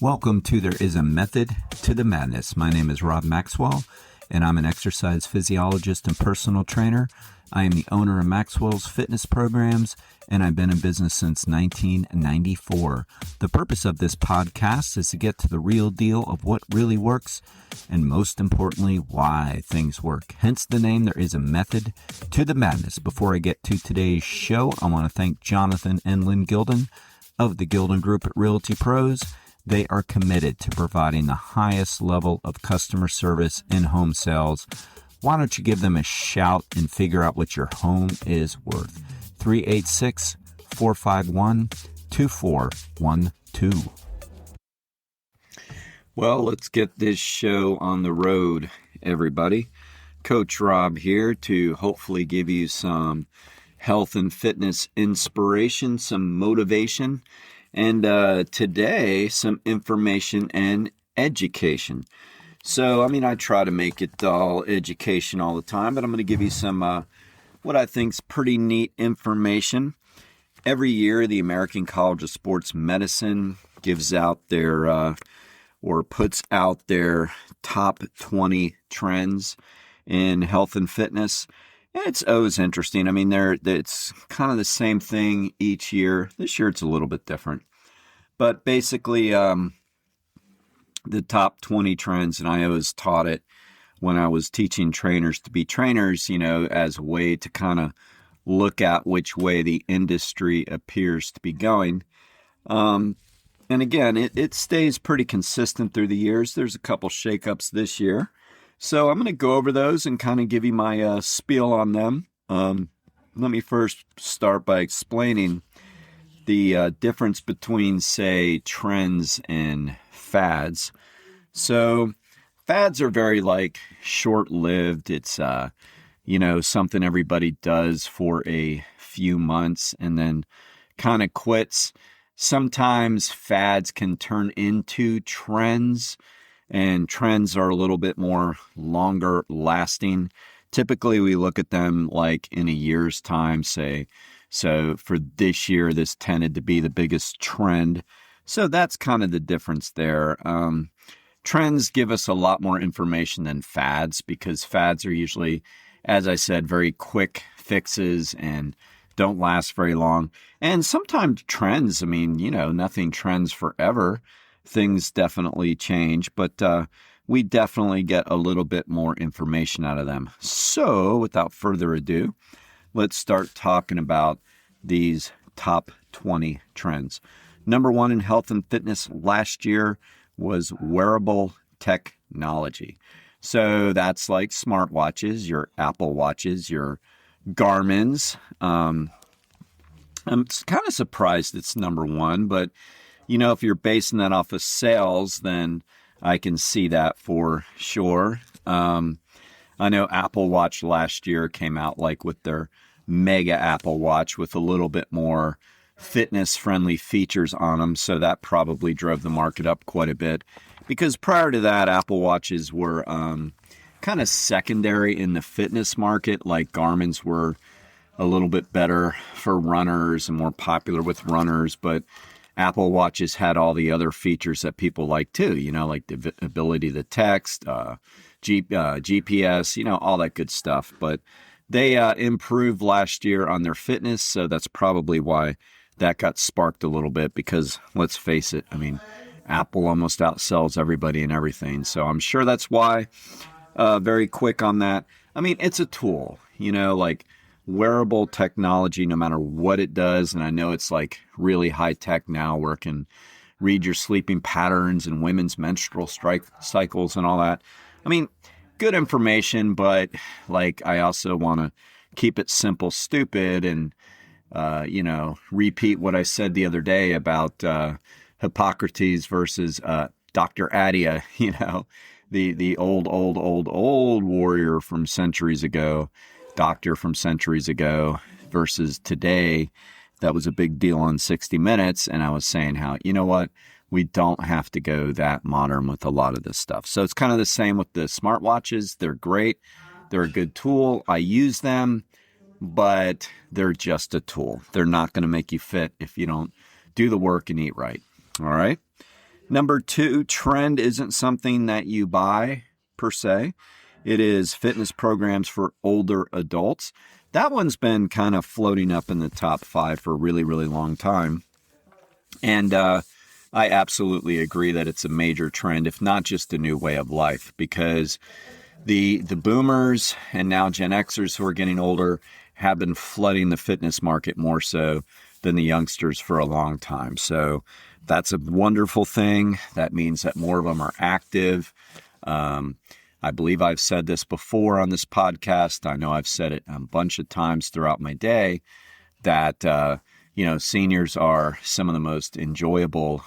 Welcome to There Is a Method to the Madness. My name is Rob Maxwell, and I'm an exercise physiologist and personal trainer. I am the owner of Maxwell's fitness programs, and I've been in business since 1994. The purpose of this podcast is to get to the real deal of what really works, and most importantly, why things work. Hence the name, There Is a Method to the Madness. Before I get to today's show, I want to thank Jonathan and Lynn Gilden of the Gilden Group at Realty Pros. They are committed to providing the highest level of customer service in home sales. Why don't you give them a shout and figure out what your home is worth? 386-451-2412. Well, let's get this show on the road, everybody. Coach Rob here to hopefully give you some health and fitness inspiration, some motivation, and today, some information and education. So, I try to make it all education all the time, but I'm going to give you some what I think is pretty neat information. Every year, the American College of Sports Medicine gives out their or puts out their top 20 trends in health and fitness. And it's always interesting. It's kind of the same thing each year. This year it's a little bit different. But basically, the top 20 trends, and I always taught it when I was teaching trainers to be trainers, as a way to kind of look at which way the industry appears to be going. And again, it stays pretty consistent through the years. There's a couple shakeups this year. So I'm going to go over those and kind of give you my spiel on them. Let me first start by explaining the difference between, say, trends and fads. So fads are very short-lived. It's, something everybody does for a few months and then kind of quits. Sometimes fads can turn into trends, and trends are a little bit more longer lasting. Typically, we look at them in a year's time, say. So for this year, this tended to be the biggest trend. So that's kind of the difference there. Trends give us a lot more information than fads, because fads are usually, as I said, very quick fixes and don't last very long. And sometimes trends, nothing trends forever. Things definitely change, but we definitely get a little bit more information out of them. So without further ado, let's start talking about these top 20 trends. Number one in health and fitness last year was wearable technology. So that's like smartwatches, your Apple Watches, your Garmin's. I'm kind of surprised it's number one, but if you're basing that off of sales, then I can see that for sure. I know Apple Watch last year came out with their mega Apple Watch with a little bit more fitness-friendly features on them, so that probably drove the market up quite a bit. Because prior to that, Apple Watches were kind of secondary in the fitness market. Garmin's were a little bit better for runners and more popular with runners, but Apple Watches had all the other features that people like too, like the ability to text, GPS, all that good stuff. But they improved last year on their fitness, so that's probably why that got sparked a little bit, because let's face it, Apple almost outsells everybody and everything. So I'm sure that's why. Very quick on that. It's a tool, wearable technology, no matter what it does. And I know it's really high tech now, where it can read your sleeping patterns and women's menstrual cycles and all that. Good information, but I also want to keep it simple, stupid, and, repeat what I said the other day about Hippocrates versus Dr. Adia, the old warrior from centuries ago, doctor from centuries ago, versus today. That was a big deal on 60 Minutes. And I was saying how, we don't have to go that modern with a lot of this stuff. So it's kind of the same with the smartwatches. They're great. They're a good tool. I use them, but they're just a tool. They're not going to make you fit if you don't do the work and eat right. All right. Number 2, trend isn't something that you buy per se. It is fitness programs for older adults. That one's been kind of floating up in the top 5 for a really, really long time. And I absolutely agree that it's a major trend, if not just a new way of life, because the boomers and now Gen Xers who are getting older have been flooding the fitness market more so than the youngsters for a long time. So that's a wonderful thing. That means that more of them are active. I believe I've said this before on this podcast. I know I've said it a bunch of times throughout my day that, seniors are some of the most enjoyable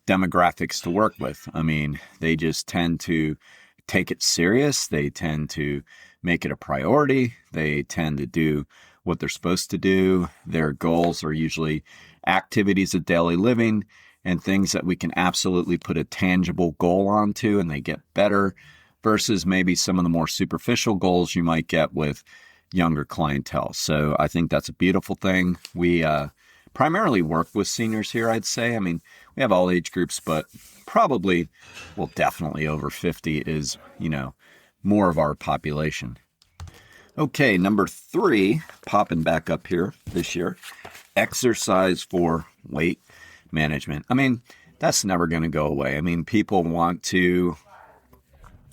demographics to work with. I mean, they just tend to take it serious. They tend to make it a priority. They tend to do what they're supposed to do. Their goals are usually activities of daily living and things that we can absolutely put a tangible goal onto and they get better versus maybe some of the more superficial goals you might get with younger clientele. So I think that's a beautiful thing. We primarily work with seniors here, I'd say. I mean, we have all age groups, but definitely over 50 is, more of our population. Okay, number 3, popping back up here this year, exercise for weight management. I mean, that's never going to go away. I mean, people want to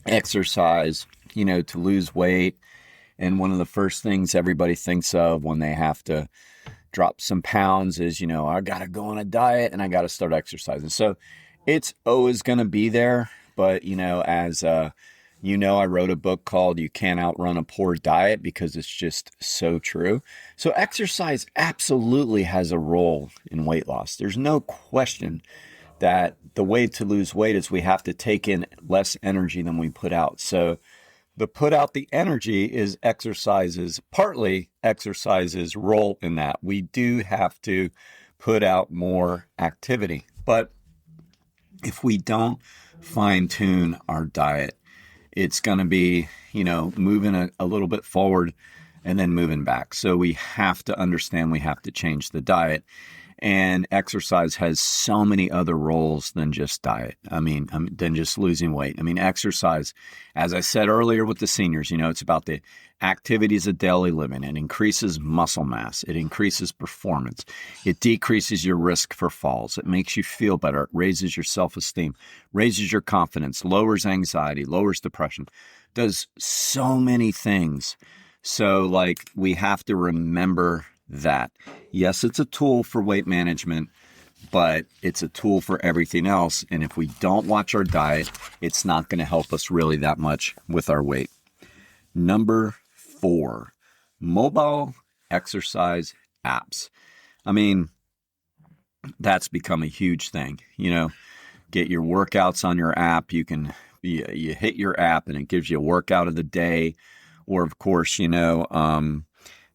exercise, to lose weight. And one of the first things everybody thinks of when they have to drop some pounds is, I got to go on a diet and I got to start exercising. So it's always going to be there. But, I wrote a book called You Can't Outrun a Poor Diet because it's just so true. So exercise absolutely has a role in weight loss. There's no question that the way to lose weight is we have to take in less energy than we put out. So the put out the energy is partly exercise's role in that. We do have to put out more activity. But if we don't fine tune our diet, it's going to be, moving a little bit forward and then moving back. So we have to understand we have to change the diet. And exercise has so many other roles than just diet. Than just losing weight. Exercise, as I said earlier with the seniors, it's about the activities of daily living. It increases muscle mass. It increases performance. It decreases your risk for falls. It makes you feel better. It raises your self-esteem, raises your confidence, lowers anxiety, lowers depression, does so many things. So we have to remember that. Yes, it's a tool for weight management, but it's a tool for everything else. And if we don't watch our diet, it's not going to help us really that much with our weight. Number 4, mobile exercise apps. That's become a huge thing. Get your workouts on your app. You hit your app and it gives you a workout of the day. Or of course,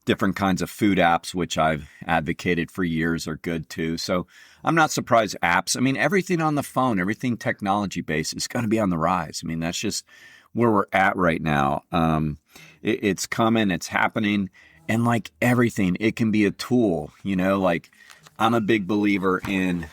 different kinds of food apps, which I've advocated for years, are good too. So I'm not surprised apps. Everything on the phone, everything technology-based is going to be on the rise. That's just where we're at right now. It's coming, it's happening. And like everything, it can be a tool, I'm a big believer in,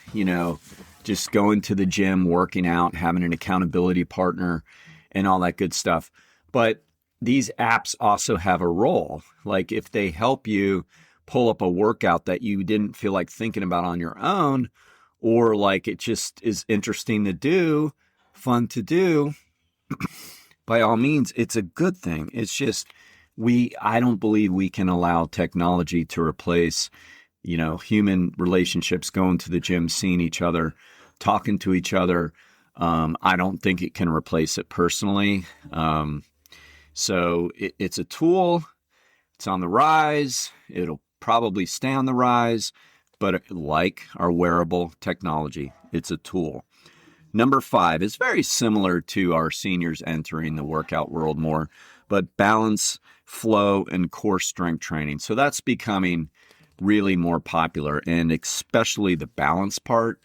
just going to the gym, working out, having an accountability partner and all that good stuff. But these apps also have a role. Like if they help you pull up a workout that you didn't feel like thinking about on your own, or like it just is interesting to do, fun to do, by all means, it's a good thing. It's just, I don't believe we can allow technology to replace, human relationships, going to the gym, seeing each other, talking to each other. I don't think it can replace it personally. So it's a tool. It's on the rise. It'll probably stay on the rise, but like our wearable technology, it's a tool. Number 5 is very similar to our seniors entering the workout world more, but balance, flow, and core strength training. So that's becoming really more popular, and especially the balance part.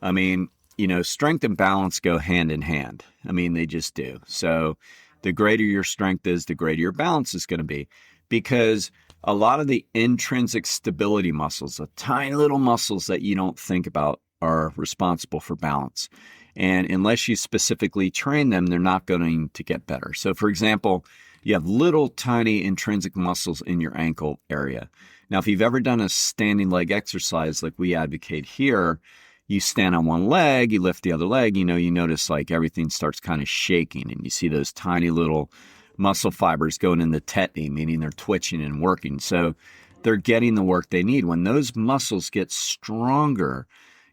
Strength and balance go hand in hand. They just do. So the greater your strength is, the greater your balance is going to be, because a lot of the intrinsic stability muscles, the tiny little muscles that you don't think about are responsible for balance. And unless you specifically train them, they're not going to get better. So for example, you have little tiny intrinsic muscles in your ankle area. Now, if you've ever done a standing leg exercise like we advocate here, you stand on one leg, you lift the other leg, you notice like everything starts kind of shaking and you see those tiny little muscle fibers going in the tetany, meaning they're twitching and working. So they're getting the work they need. When those muscles get stronger,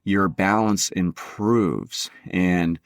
your balance improves. And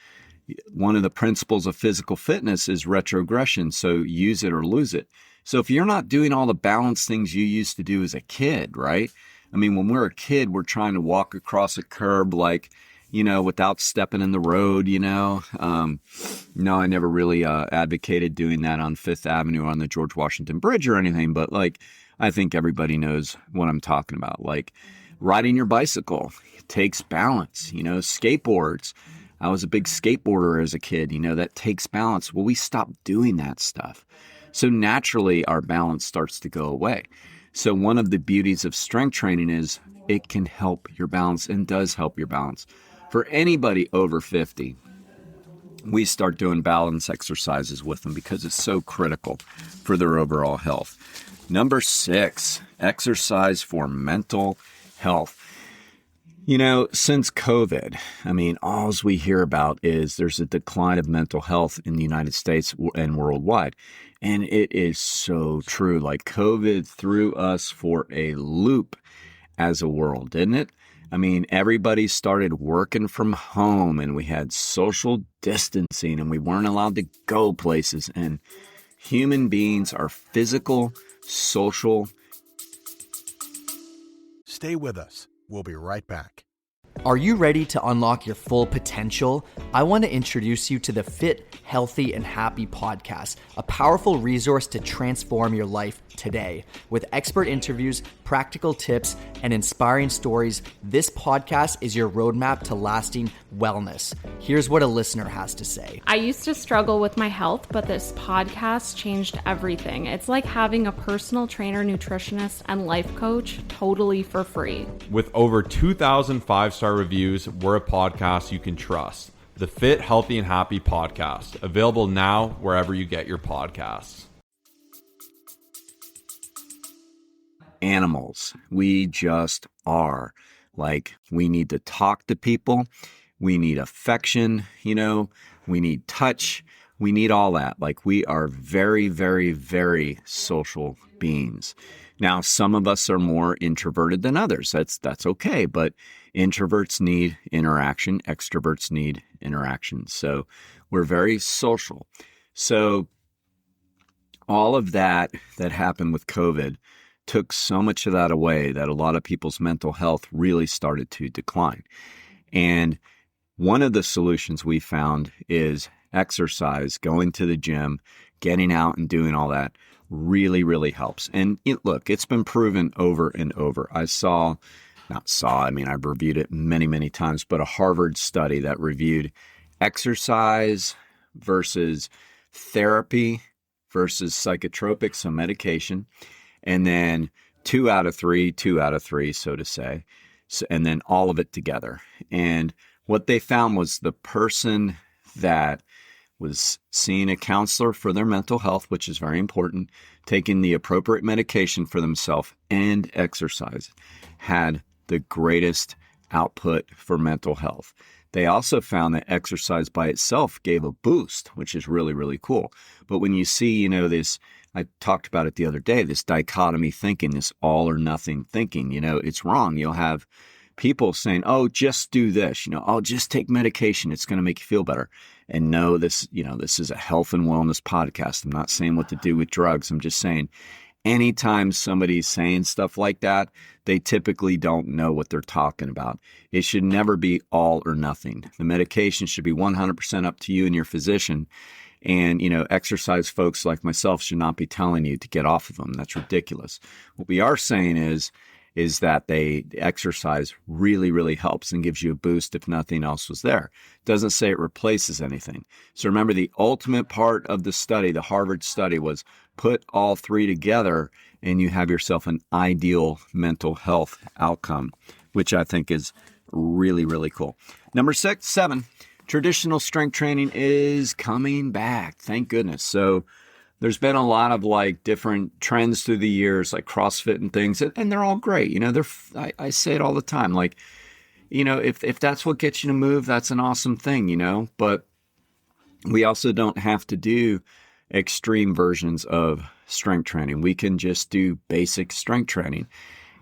one of the principles of physical fitness is retrogression. So use it or lose it. So if you're not doing all the balance things you used to do as a kid, right? I mean, when we're a kid, we're trying to walk across a curb like, without stepping in the road, No, I never really advocated doing that on Fifth Avenue or on the George Washington Bridge or anything. But like, I think everybody knows what I'm talking about. Like riding your bicycle, it takes balance, skateboards. I was a big skateboarder as a kid, that takes balance. Well, we stopped doing that stuff. So naturally, our balance starts to go away. So one of the beauties of strength training is it can help your balance and does help your balance. For anybody over 50, we start doing balance exercises with them because it's so critical for their overall health. Number 6, exercise for mental health. Since COVID, all we hear about is there's a decline of mental health in the United States and worldwide. And it is so true. Like COVID threw us for a loop as a world, didn't it? Everybody started working from home and we had social distancing and we weren't allowed to go places. And human beings are physical, social. Stay with us. We'll be right back. Are you ready to unlock your full potential? I want to introduce you to the Fit, Healthy, and Happy podcast, a powerful resource to transform your life today. With expert interviews, practical tips, and inspiring stories, this podcast is your roadmap to lasting wellness. Here's what a listener has to say. I used to struggle with my health, but this podcast changed everything. It's like having a personal trainer, nutritionist, and life coach totally for free. With over 2,000 5-star reviews, we're a podcast you can trust. The Fit, Healthy, and Happy podcast, available now wherever you get your podcasts. Animals, we just are. Like, we need to talk to people. We need affection, we need touch. We need all that. Like, we are very, very, very social beings. Now, some of us are more introverted than others. That's okay. But introverts need interaction. Extroverts need interaction. So we're very social. So all of that happened with COVID took so much of that away that a lot of people's mental health really started to decline. And one of the solutions we found is exercise, going to the gym, getting out and doing all that really, really helps. And look, it's been proven over and over. I've reviewed it many, many times, but a Harvard study that reviewed exercise versus therapy versus psychotropics, so medication, and then 2 out of 3, so to say, and then all of it together. And what they found was the person that was seeing a counselor for their mental health, which is very important, taking the appropriate medication for themselves and exercise, had the greatest output for mental health. They also found that exercise by itself gave a boost, which is really, really cool. But when you see, this, I talked about it the other day, this dichotomy thinking, this all or nothing thinking, it's wrong. You'll have people saying, oh, just do this, oh, just take medication. It's going to make you feel better. And no, this is a health and wellness podcast. I'm not saying what to do with drugs. I'm just saying anytime somebody's saying stuff like that, they typically don't know what they're talking about. It should never be all or nothing. The medication should be 100% up to you and your physician. And, exercise folks like myself should not be telling you to get off of them. That's ridiculous. What we are saying is that the exercise really, really helps and gives you a boost if nothing else was there. It doesn't say it replaces anything. So remember, the ultimate part of the study, the Harvard study, was put all three together and you have yourself an ideal mental health outcome, which I think is Really, really cool. Number 7, traditional strength training is coming back. Thank goodness. So there's been a lot of like different trends through the years, like CrossFit and things, and they're all great. You know, I say it all the time. Like, you know, if that's what gets you to move, that's an awesome thing, you know, but we also don't have to do extreme versions of strength training. We can just do basic strength training.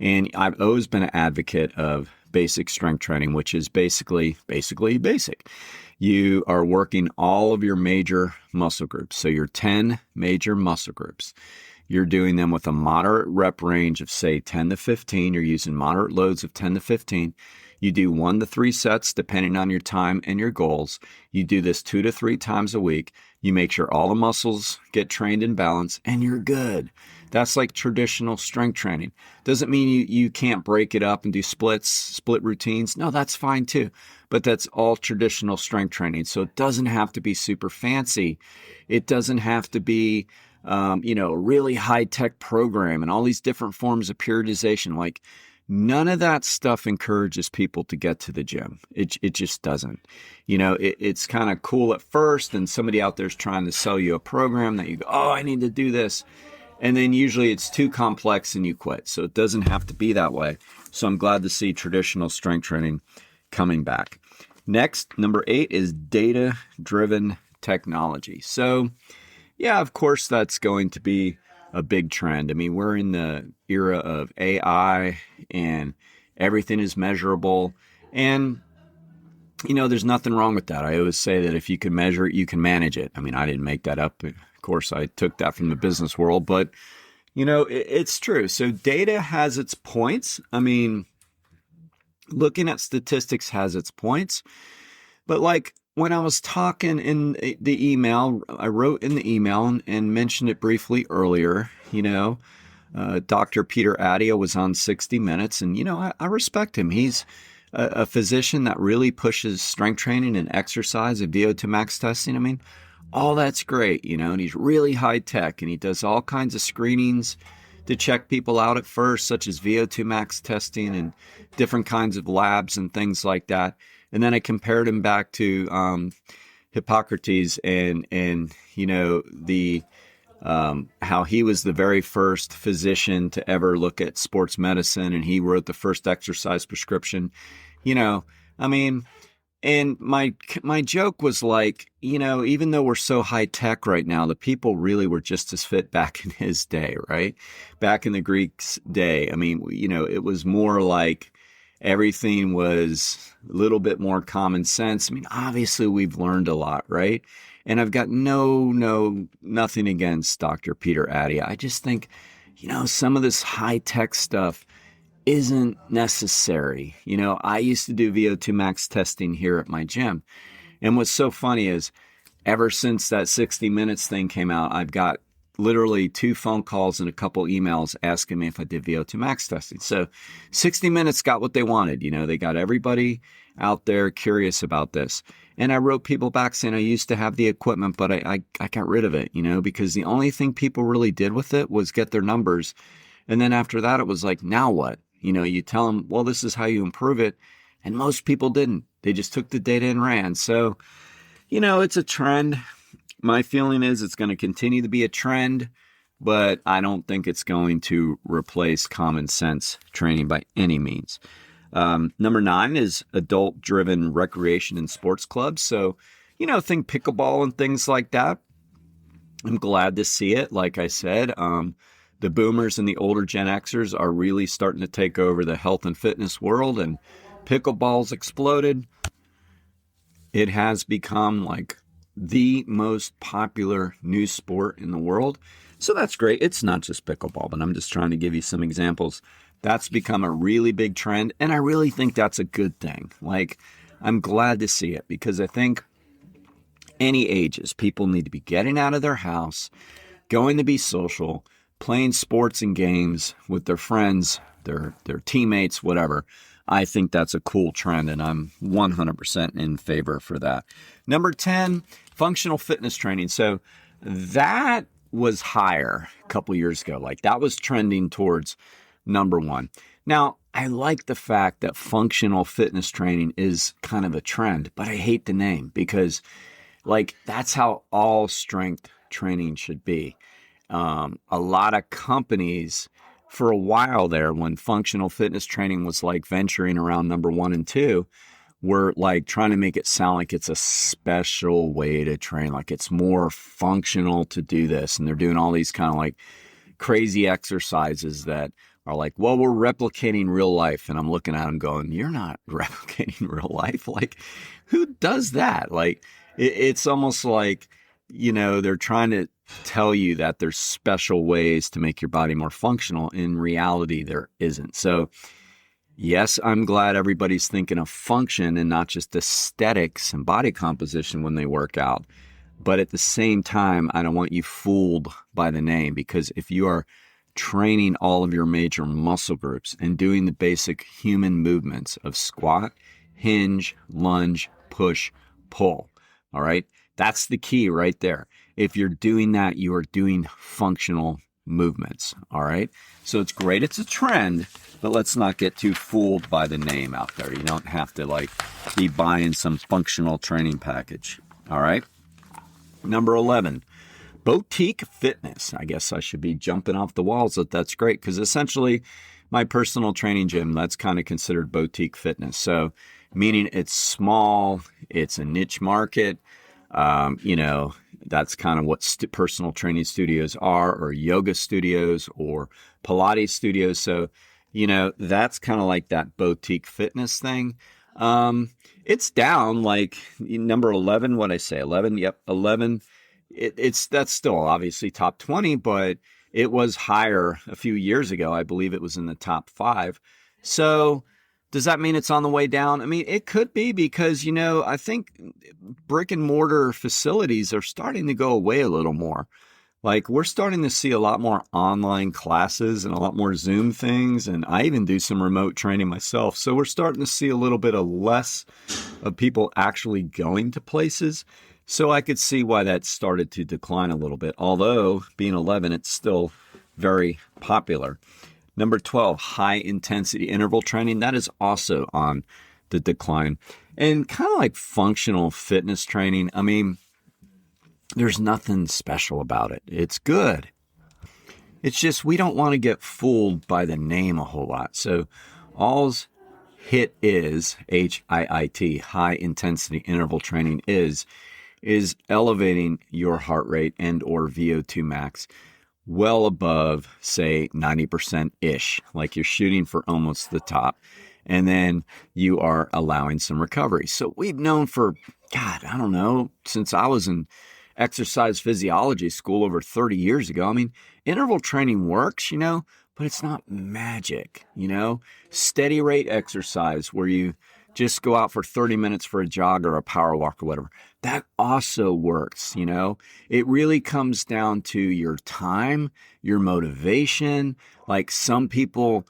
And I've always been an advocate of basic strength training, which is basically basic. You are working all of your major muscle groups. So your 10 major muscle groups. You're doing them with a moderate rep range of, say, 10 to 15. You're using moderate loads of 10 to 15. You do 1 to 3 sets depending on your time and your goals. You do this 2 to 3 times a week. You make sure all the muscles get trained in balance, and you're good. That's like traditional strength training. Doesn't mean you can't break it up and do split routines. No, that's fine too. But that's all traditional strength training. So it doesn't have to be super fancy. It doesn't have to be a really high-tech program and all these different forms of periodization. Like, none of that stuff encourages people to get to the gym. It just doesn't. You know, it's kind of cool at first, and somebody out there is trying to sell you a program that you go, oh, I need to do this. And then usually it's too complex and you quit. So it doesn't have to be that way. So I'm glad to see traditional strength training coming back. Next, number 8 is data-driven technology. So yeah, of course, that's going to be a big trend. I mean, we're in the era of AI and everything is measurable. And, you know, there's nothing wrong with that. I always say that if you can measure it, you can manage it. I mean, I didn't make that up. Of course, I took that from the business world, but, you know, it's true. So data has its points. I mean, looking at statistics has its points. But like when I was talking in the email, I wrote in the email and mentioned it briefly earlier, you know, Dr. Peter Attia was on 60 Minutes, and, you know, I respect him. He's a physician that really pushes strength training and exercise and VO2 max testing. I mean, all that's great, you know, and he's really high tech, and he does all kinds of screenings to check people out at first, such as VO2 max testing and different kinds of labs and things like that. And then I compared him back to Hippocrates and you know, the how he was the very first physician to ever look at sports medicine, and he wrote the first exercise prescription. You know, I mean, and my joke was like, you know, even though we're so high tech right now, the people really were just as fit back in his day, right? Back in the Greeks' day. I mean, you know, it was more like everything was a little bit more common sense. I mean, obviously we've learned a lot, right? And I've got nothing against Dr. Peter Attia. I just think, you know, some of this high tech stuff isn't necessary. You know, I used to do VO2 max testing here at my gym. And what's so funny is ever since that 60 Minutes thing came out, I've got literally 2 phone calls and a couple emails asking me if I did VO2 max testing. So 60 Minutes got what they wanted. You know, they got everybody out there curious about this. And I wrote people back saying I used to have the equipment, but I got rid of it, you know, because the only thing people really did with it was get their numbers. And then after that, it was like, now what? You know, you tell them, well, this is how you improve it. And most people didn't. They just took the data and ran. So, you know, it's a trend. My feeling is it's going to continue to be a trend, but I don't think it's going to replace common sense training by any means. Number 9 is adult-driven recreation and sports clubs. So, you know, think pickleball and things like that. I'm glad to see it. Like I said, the boomers and the older Gen Xers are really starting to take over the health and fitness world, and pickleball's exploded. It has become like the most popular new sport in the world. So that's great. It's not just pickleball, but I'm just trying to give you some examples. That's become a really big trend, and I really think that's a good thing. Like, I'm glad to see it, because I think any ages, people need to be getting out of their house, going to be social, playing sports and games with their friends, their teammates, whatever. I think that's a cool trend, and I'm 100% in favor for that. Number 10, functional fitness training. So that was higher a couple years ago. Like, that was trending towards number 1. Now, I like the fact that functional fitness training is kind of a trend, but I hate the name because like that's how all strength training should be. A lot of companies for a while there, when functional fitness training was like venturing around number 1 and 2, were like trying to make it sound like it's a special way to train, like it's more functional to do this. And they're doing all these kind of like crazy exercises that are like, well, we're replicating real life. And I'm looking at them going, you're not replicating real life. Like, who does that? Like, it's almost like, they're trying to tell you that there's special ways to make your body more functional. In reality, there isn't. So, yes, I'm glad everybody's thinking of function and not just aesthetics and body composition when they work out. But at the same time, I don't want you fooled by the name, because if you are training all of your major muscle groups and doing the basic human movements of squat, hinge, lunge, push, pull, all right, that's the key right there. If you're doing that, you are doing functional movements, all right? So it's great. It's a trend, but let's not get too fooled by the name out there. You don't have to like be buying some functional training package, all right? Number 11, boutique fitness. I guess I should be jumping off the walls, but that's great because essentially my personal training gym, that's kind of considered boutique fitness. So meaning it's small, it's a niche market. That's kind of what personal training studios are, or yoga studios or Pilates studios. So, that's kind of like that boutique fitness thing. It's down like number 11. What I say, 11? Yep. 11. That's still obviously top 20, but it was higher a few years ago. I believe it was in the top 5. So does that mean it's on the way down? I mean, it could be because, I think brick and mortar facilities are starting to go away a little more. Like we're starting to see a lot more online classes and a lot more Zoom things. And I even do some remote training myself. So we're starting to see a little bit of less of people actually going to places. So I could see why that started to decline a little bit. Although being 11, it's still very popular. Number 12, high intensity interval training. That is also on the decline. And kind of like functional fitness training. I mean, there's nothing special about it. It's good. It's just we don't want to get fooled by the name a whole lot. So all's HIIT is, HIIT, high intensity interval training is elevating your heart rate and or VO2 max well above, say, 90%-ish, like you're shooting for almost the top. And then you are allowing some recovery. So we've known for, God, I don't know, since I was in exercise physiology school over 30 years ago. I mean, interval training works, but it's not magic, steady rate exercise where you just go out for 30 minutes for a jog or a power walk or whatever. That also works, It really comes down to your time, your motivation. Like some people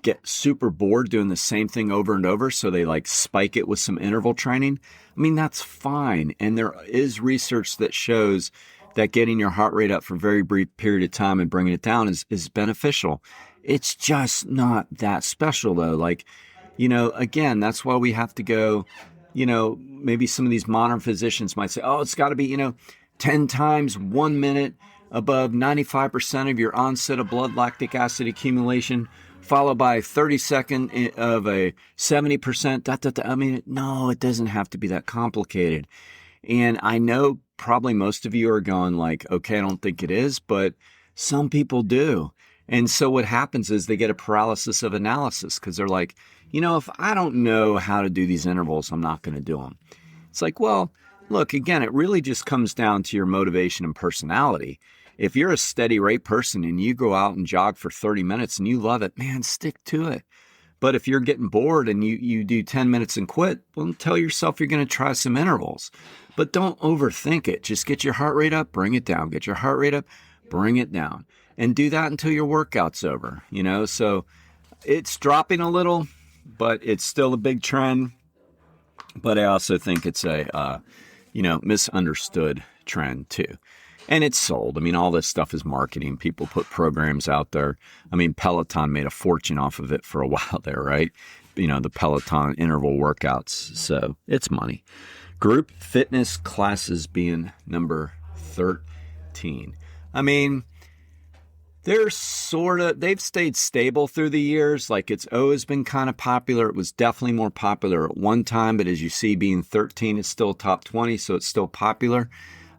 get super bored doing the same thing over and over, so they like spike it with some interval training. I mean, that's fine. And there is research that shows that getting your heart rate up for a very brief period of time and bringing it down is beneficial. It's just not that special though. Like, again, that's why we have to go, maybe some of these modern physicians might say, oh, it's got to be, 10 times 1 minute above 95% of your onset of blood lactic acid accumulation, followed by 30-second of a 70%. I mean, no, it doesn't have to be that complicated. And I know probably most of you are going like, okay, I don't think it is, but some people do. And so what happens is they get a paralysis of analysis because they're like, if I don't know how to do these intervals, I'm not going to do them. It's like, well, look, again, it really just comes down to your motivation and personality. If you're a steady rate person and you go out and jog for 30 minutes and you love it, man, stick to it. But if you're getting bored and you do 10 minutes and quit, well, tell yourself you're going to try some intervals. But don't overthink it. Just get your heart rate up, bring it down. Get your heart rate up, bring it down. And do that until your workout's over, So it's dropping a little, but it's still a big trend. But I also think it's a, misunderstood trend too. And it's sold. I mean, all this stuff is marketing. People put programs out there. I mean, Peloton made a fortune off of it for a while there, right? The Peloton interval workouts. So it's money. Group fitness classes being number 13. I mean, they've stayed stable through the years. Like, it's always been kind of popular. It was definitely more popular at one time, but as you see, being 13, it's still top 20, so it's still popular.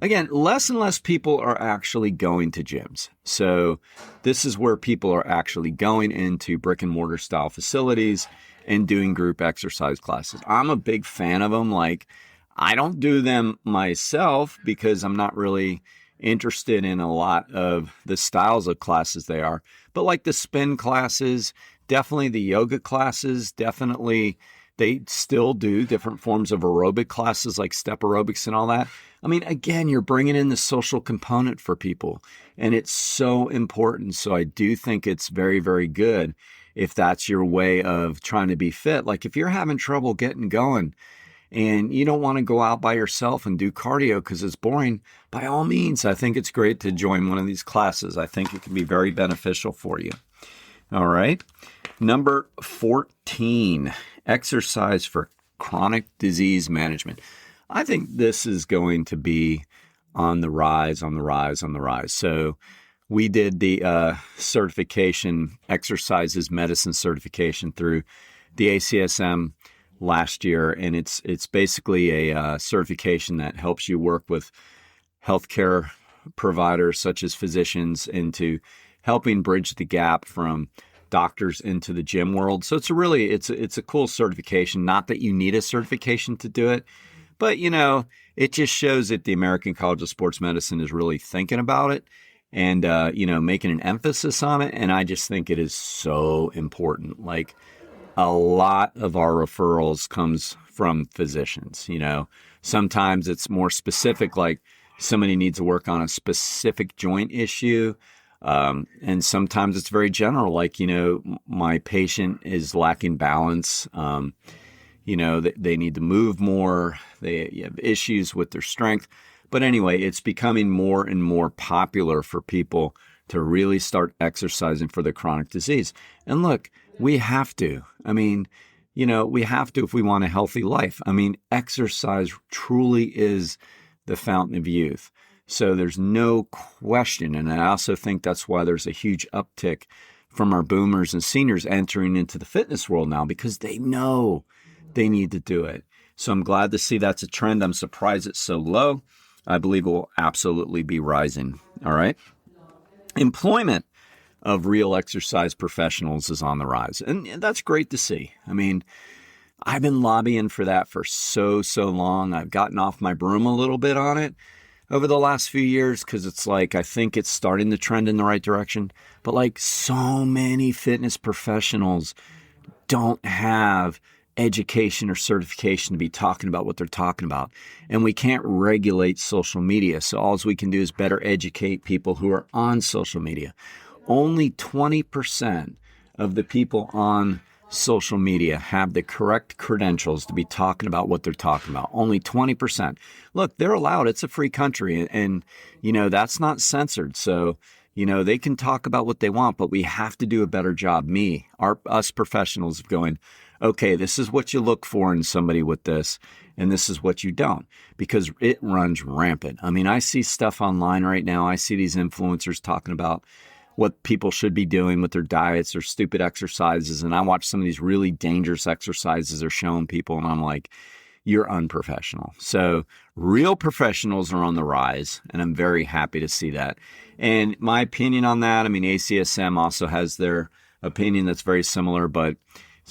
Again, less and less people are actually going to gyms. So this is where people are actually going into brick and mortar style facilities and doing group exercise classes. I'm a big fan of them. Like, I don't do them myself because I'm not really interested in a lot of the styles of classes they are. But like the spin classes, definitely the yoga classes, definitely they still do different forms of aerobic classes like step aerobics and all that. I mean, again, you're bringing in the social component for people, and it's so important. So I do think it's very, very good if that's your way of trying to be fit. Like, if you're having trouble getting going and you don't want to go out by yourself and do cardio because it's boring, by all means, I think it's great to join one of these classes. I think it can be very beneficial for you. All right. Number 14, exercise for chronic disease management. I think this is going to be on the rise. So we did the certification, exercises medicine certification through the ACSM last year. And it's basically a certification that helps you work with healthcare providers such as physicians into helping bridge the gap from doctors into the gym world. So it's a cool certification. Not that you need a certification to do it, but it just shows that the American College of Sports Medicine is really thinking about it and making an emphasis on it. And I just think it is so important. Like, a lot of our referrals comes from physicians. Sometimes it's more specific, like somebody needs to work on a specific joint issue. And sometimes it's very general, like, my patient is lacking balance. They need to move more. They have issues with their strength. But anyway, it's becoming more and more popular for people to really start exercising for their chronic disease. And look, we have to. I mean, we have to if we want a healthy life. I mean, exercise truly is the fountain of youth. So there's no question. And I also think that's why there's a huge uptick from our boomers and seniors entering into the fitness world now, because they know they need to do it. So I'm glad to see that's a trend. I'm surprised it's so low. I believe it will absolutely be rising. All right. Employment of real exercise professionals is on the rise. And that's great to see. I mean, I've been lobbying for that for so long. I've gotten off my broom a little bit on it over the last few years because it's like, I think it's starting to trend in the right direction. But like, so many fitness professionals don't have education or certification to be talking about what they're talking about. And we can't regulate social media. So all we can do is better educate people who are on social media. Only 20% of the people on social media have the correct credentials to be talking about what they're talking about. Only 20%. Look, they're allowed. It's a free country. And that's not censored. So, they can talk about what they want, but we have to do a better job. Us professionals of going, okay, this is what you look for in somebody with this, and this is what you don't, because it runs rampant. I mean, I see stuff online right now. I see these influencers talking about what people should be doing with their diets or stupid exercises. And I watch some of these really dangerous exercises they're showing people, and I'm like, you're unprofessional. So real professionals are on the rise, and I'm very happy to see that. And my opinion on that, I mean, ACSM also has their opinion that's very similar, but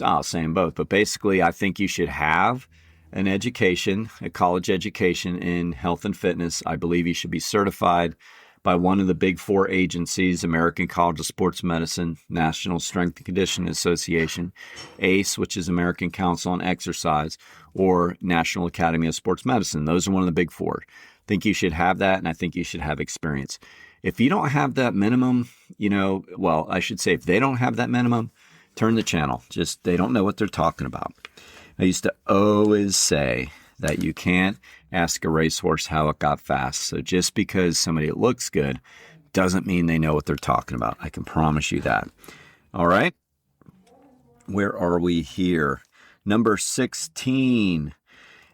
I'll say them both. But basically, I think you should have an education, a college education in health and fitness. I believe you should be certified by one of the big four agencies: American College of Sports Medicine, National Strength and Conditioning Association, ACE, which is American Council on Exercise, or National Academy of Sports Medicine. Those are one of the big four. I think you should have that, and I think you should have experience. If you don't have that minimum, I should say if they don't have that minimum, turn the channel. Just, they don't know what they're talking about. I used to always say that you can't ask a racehorse how it got fast. So just because somebody looks good doesn't mean they know what they're talking about. I can promise you that. All right. Where are we here? Number 16,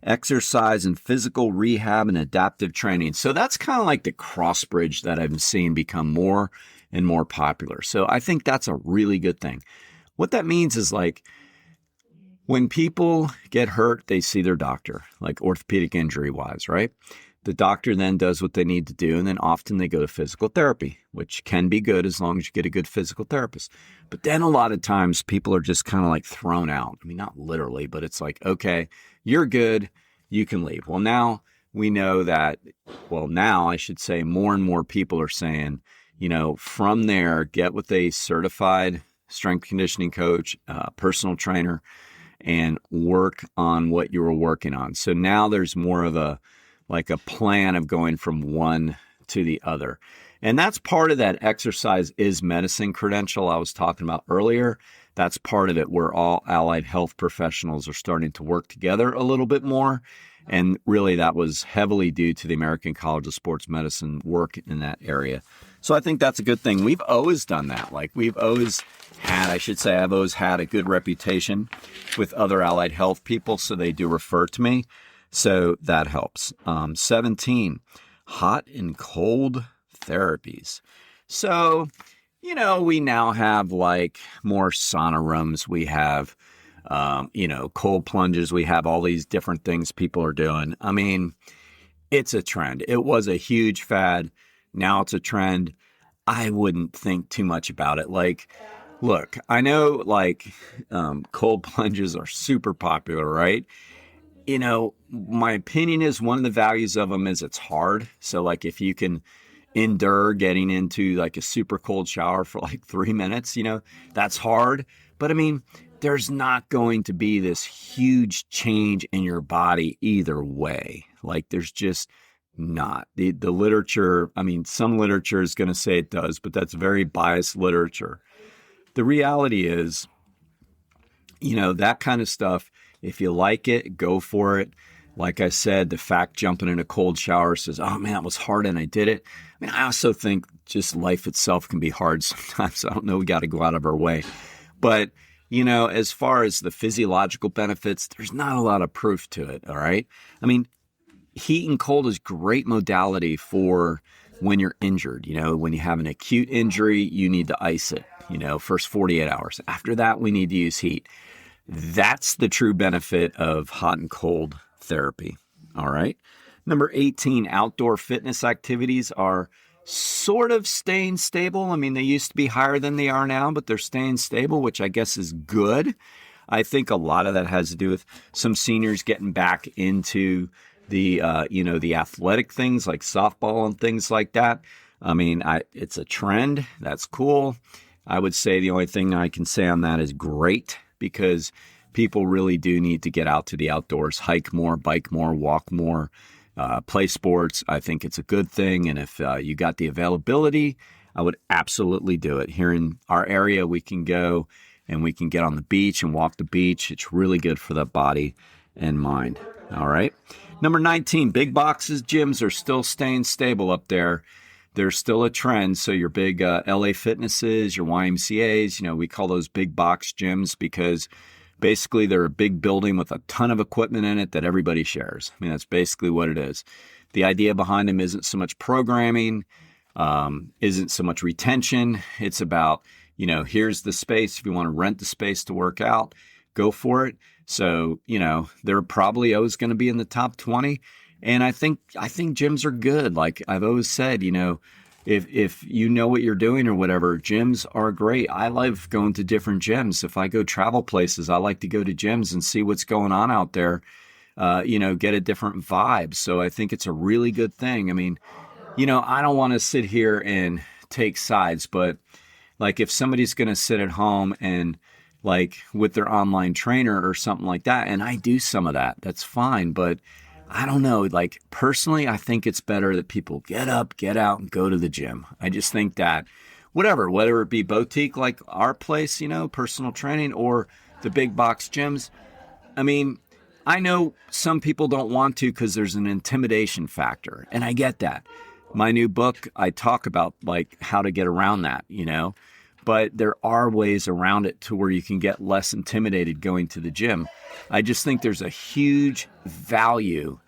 exercise and physical rehab and adaptive training. So that's kind of like the cross bridge that I've seen become more and more popular. So I think that's a really good thing. What that means is like when people get hurt, they see their doctor, like orthopedic injury wise, right? The doctor then does what they need to do, and then often they go to physical therapy, which can be good as long as you get a good physical therapist. But then a lot of times people are just kind of like thrown out. I mean, not literally, but it's like, okay, you're good, you can leave. Well, now we know that, now I should say more and more people are saying, from there, get with a certified strength conditioning coach, personal trainer, and work on what you were working on. So now there's more of a plan of going from one to the other. And that's part of that exercise is medicine credential I was talking about earlier. That's part of it where all allied health professionals are starting to work together a little bit more. And really that was heavily due to the American College of Sports Medicine work in that area. So I think that's a good thing. We've always done that. Like I've always had a good reputation with other allied health people. So they do refer to me. So that helps. 17, hot and cold therapies. So, we now have like more sauna rooms. We have, cold plunges. We have all these different things people are doing. I mean, it's a trend. It was a huge fad. Now it's a trend. I wouldn't think too much about it. Like, look, I know cold plunges are super popular, right? My opinion is one of the values of them is it's hard. So like if you can endure getting into like a super cold shower for like 3 minutes, that's hard. But I mean, there's not going to be this huge change in your body either way. Like there's just not. The literature, some literature is going to say it does, but that's very biased literature. The reality is, that kind of stuff, if you like it, go for it. Like I said, the fact jumping in a cold shower says, oh man, it was hard and I did it. I also think just life itself can be hard sometimes. I don't know, we got to go out of our way. But, as far as the physiological benefits, there's not a lot of proof to it, all right? Heat and cold is great modality for when you're injured. When you have an acute injury, you need to ice it, first 48 hours. After that, we need to use heat. That's the true benefit of hot and cold therapy. All right. Number 18, outdoor fitness activities are sort of staying stable. They used to be higher than they are now, but they're staying stable, which I guess is good. I think a lot of that has to do with some seniors getting back into the athletic things like softball and things like that. It's a trend. That's cool. I would say the only thing I can say on that is great, because people really do need to get out to the outdoors, hike more, bike more, walk more, play sports. I think it's a good thing. And if you got the availability, I would absolutely do it. Here in our area, we can go and we can get on the beach and walk the beach. It's really good for the body and mind. All right. Number 19, big boxes, gyms are still staying stable up there. There's still a trend. So your big LA Fitnesses, your YMCAs, we call those big box gyms because basically they're a big building with a ton of equipment in it that everybody shares. That's basically what it is. The idea behind them isn't so much programming, isn't so much retention. It's about, here's the space. If you want to rent the space to work out, go for it. So, they're probably always going to be in the top 20. And I think gyms are good. Like I've always said, if you know what you're doing or whatever, gyms are great. I love going to different gyms. If I go travel places, I like to go to gyms and see what's going on out there, get a different vibe. So I think it's a really good thing. I don't want to sit here and take sides, but like if somebody's going to sit at home and like with their online trainer or something like that, and I do some of that, that's fine. But I don't know, like personally, I think it's better that people get up, get out and go to the gym. I just think that whether it be boutique like our place, personal training, or the big box gyms, I know some people don't want to because there's an intimidation factor, and I get that. My new book, I talk about like how to get around that, but there are ways around it to where you can get less intimidated going to the gym. I just think there's a huge value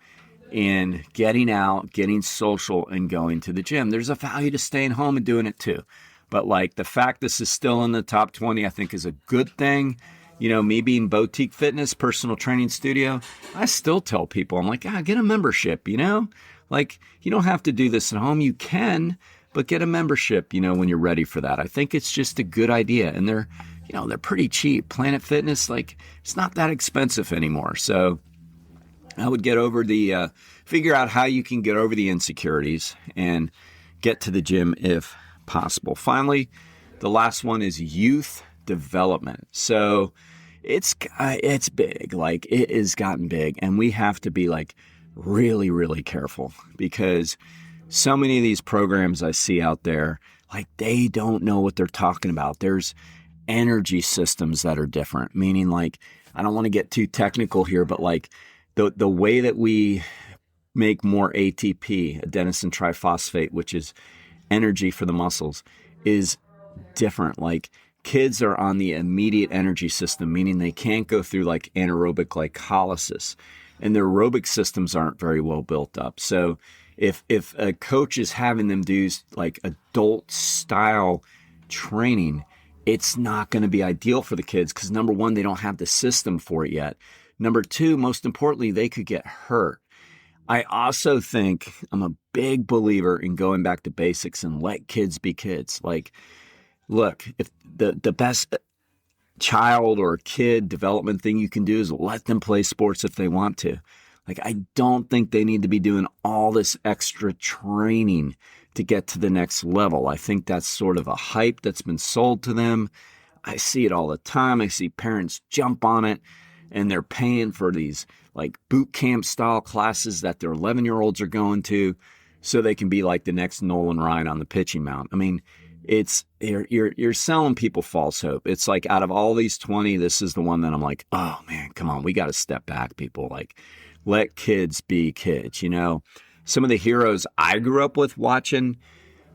in getting out, getting social, and going to the gym. There's a value to staying home and doing it too. But like the fact this is still in the top 20, I think is a good thing. Me being boutique fitness, personal training studio, I still tell people, I'm like, get a membership, Like, you don't have to do this at home. You can, but get a membership, when you're ready for that. I think it's just a good idea. And they're pretty cheap. Planet Fitness, like, it's not that expensive anymore. So I would figure out how you can get over the insecurities and get to the gym if possible. Finally, the last one is youth development. So it's big, like it has gotten big, and we have to be like really, really careful because so many of these programs I see out there, like they don't know what they're talking about. There's energy systems that are different, meaning like, I don't want to get too technical here, but like the way that we make more ATP, adenosine triphosphate, which is energy for the muscles, is different. Like kids are on the immediate energy system, meaning they can't go through like anaerobic glycolysis, and their aerobic systems aren't very well built up. So if a coach is having them do like adult style training, it's not going to be ideal for the kids because number one, they don't have the system for it yet. Number two, most importantly, they could get hurt. I also think I'm a big believer in going back to basics and let kids be kids. Like, look, if the best child or kid development thing you can do is let them play sports if they want to. Like, I don't think they need to be doing all this extra training to get to the next level. I think that's sort of a hype that's been sold to them. I see it all the time. I see parents jump on it, and they're paying for these like boot camp style classes that their 11-year-olds are going to so they can be like the next Nolan Ryan on the pitching mound. I mean, you're selling people false hope. It's like out of all these 20, this is the one that I'm like, oh man, come on, we got to step back, people. Like, let kids be kids. Some of the heroes I grew up with watching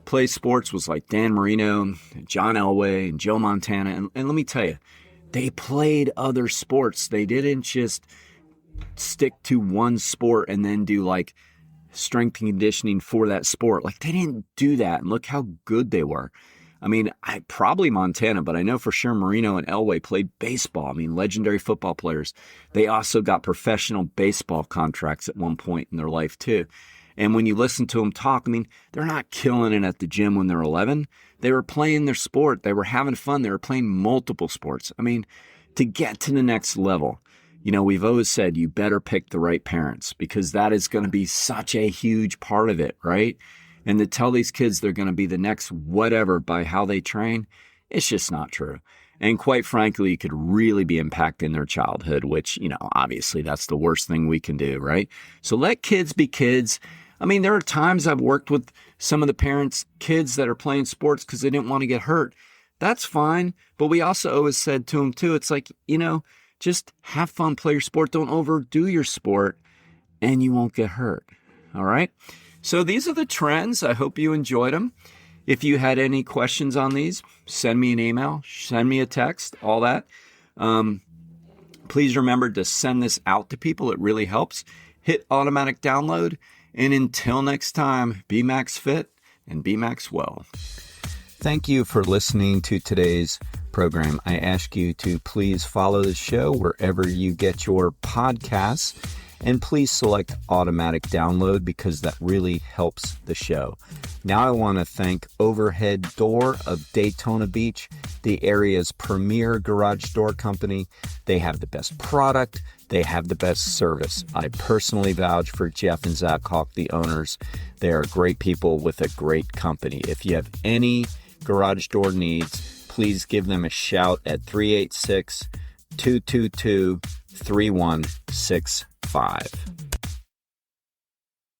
play sports was like Dan Marino, John Elway, and Joe Montana. And let me tell you, they played other sports. They didn't just stick to one sport and then do like strength and conditioning for that sport. Like they didn't do that. And look how good they were. I mean, probably Montana, but I know for sure Marino and Elway played baseball. I mean, legendary football players. They also got professional baseball contracts at one point in their life too. And when you listen to them talk, I mean, they're not killing it at the gym when they're 11. They were playing their sport. They were having fun. They were playing multiple sports. I mean, to get to the next level, we've always said you better pick the right parents because that is going to be such a huge part of it, right? And to tell these kids they're going to be the next whatever by how they train, it's just not true. And quite frankly, it could really be impacting their childhood, which, obviously that's the worst thing we can do, right? So let kids be kids. I mean, there are times I've worked with some of the parents' kids that are playing sports because they didn't want to get hurt. That's fine. But we also always said to them too, it's like, just have fun, play your sport. Don't overdo your sport and you won't get hurt. All right. So these are the trends. I hope you enjoyed them. If you had any questions on these, send me an email, send me a text, all that. Please remember to send this out to people. It really helps. Hit automatic download. And until next time, be Max Fit and be Maxwell. Thank you for listening to today's program. I ask you to please follow the show wherever you get your podcasts. And please select automatic download because that really helps the show. Now I want to thank Overhead Door of Daytona Beach, the area's premier garage door company. They have the best product. They have the best service. I personally vouch for Jeff and Zach Hawk, the owners. They are great people with a great company. If you have any garage door needs, please give them a shout at 386-222-3165.